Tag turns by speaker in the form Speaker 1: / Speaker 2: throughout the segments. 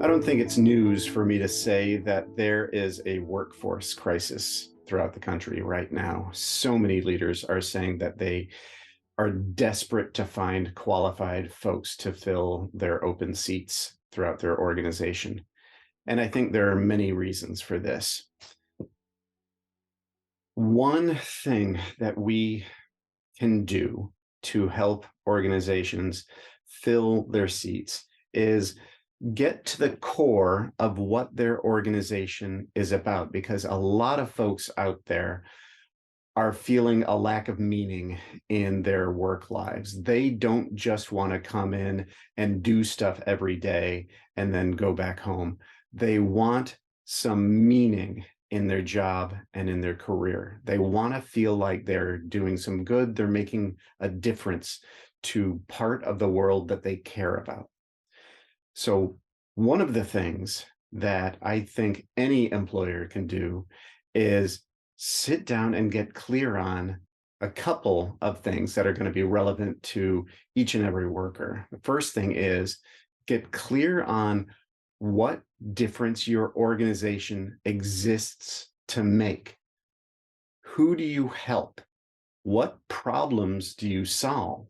Speaker 1: I don't think it's news for me to say that there is a workforce crisis throughout the country right now. So many leaders are saying that they are desperate to find qualified folks to fill their open seats throughout their organization. And I think there are many reasons for this. One thing that we can do to help organizations fill their seats is get to the core of what their organization is about, because a lot of folks out there are feeling a lack of meaning in their work lives. They don't just want to come in and do stuff every day and then go back home. They want some meaning in their job and in their career. They want to feel like they're doing some good, they're making a difference to part of the world that they care about. So one of the things that I think any employer can do is sit down and get clear on a couple of things that are going to be relevant to each and every worker. The first thing is get clear on what difference your organization exists to make. Who do you help? What problems do you solve?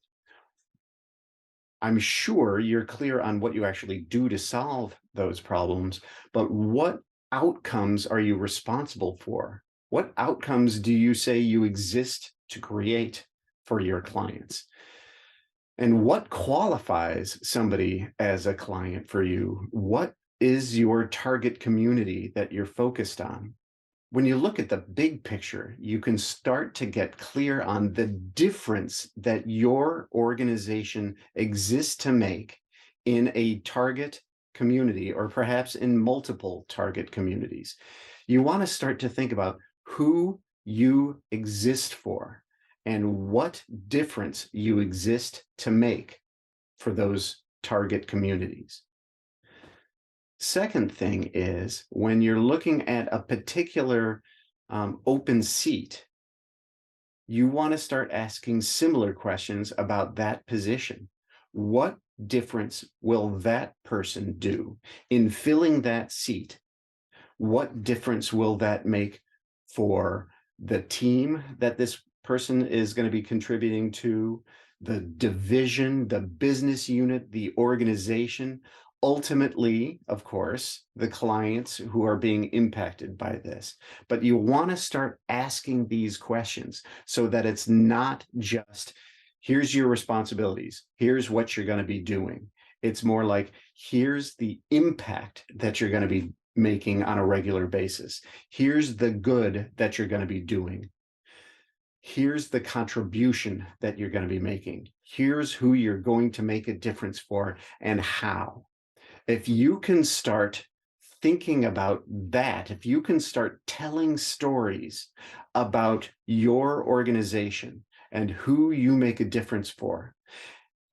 Speaker 1: I'm sure you're clear on what you actually do to solve those problems, but what outcomes are you responsible for? What outcomes do you say you exist to create for your clients? And what qualifies somebody as a client for you? What is your target community that you're focused on? When you look at the big picture, you can start to get clear on the difference that your organization exists to make in a target community, or perhaps in multiple target communities. You want to start to think about who you exist for and what difference you exist to make for those target communities. Second thing is, when you're looking at a particular open seat, you want to start asking similar questions about that position. What difference will that person do in filling that seat? What difference will that make for the team that this person is going to be contributing to, the division, the business unit, the organization? Ultimately, of course, the clients who are being impacted by this. But you want to start asking these questions so that it's not just, here's your responsibilities, here's what you're going to be doing. It's more like, here's the impact that you're going to be making on a regular basis. Here's the good that you're going to be doing. Here's the contribution that you're going to be making. Here's who you're going to make a difference for and how. If you can start thinking about that, if you can start telling stories about your organization and who you make a difference for,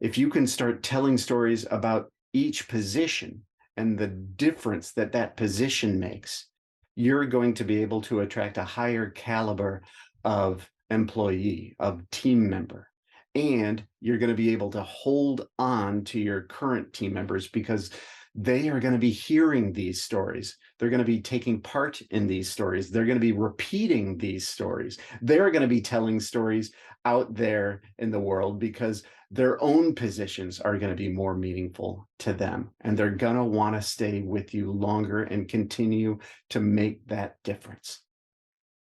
Speaker 1: if you can start telling stories about each position and the difference that that position makes, you're going to be able to attract a higher caliber of employee, of team member. And you're going to be able to hold on to your current team members because they are going to be hearing these stories. They're going to be taking part in these stories. They're going to be repeating these stories. They're going to be telling stories out there in the world because their own positions are going to be more meaningful to them. And they're going to want to stay with you longer and continue to make that difference.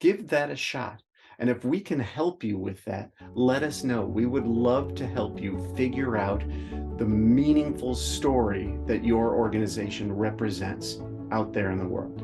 Speaker 1: Give that a shot. And if we can help you with that, let us know. We would love to help you figure out the meaningful story that your organization represents out there in the world.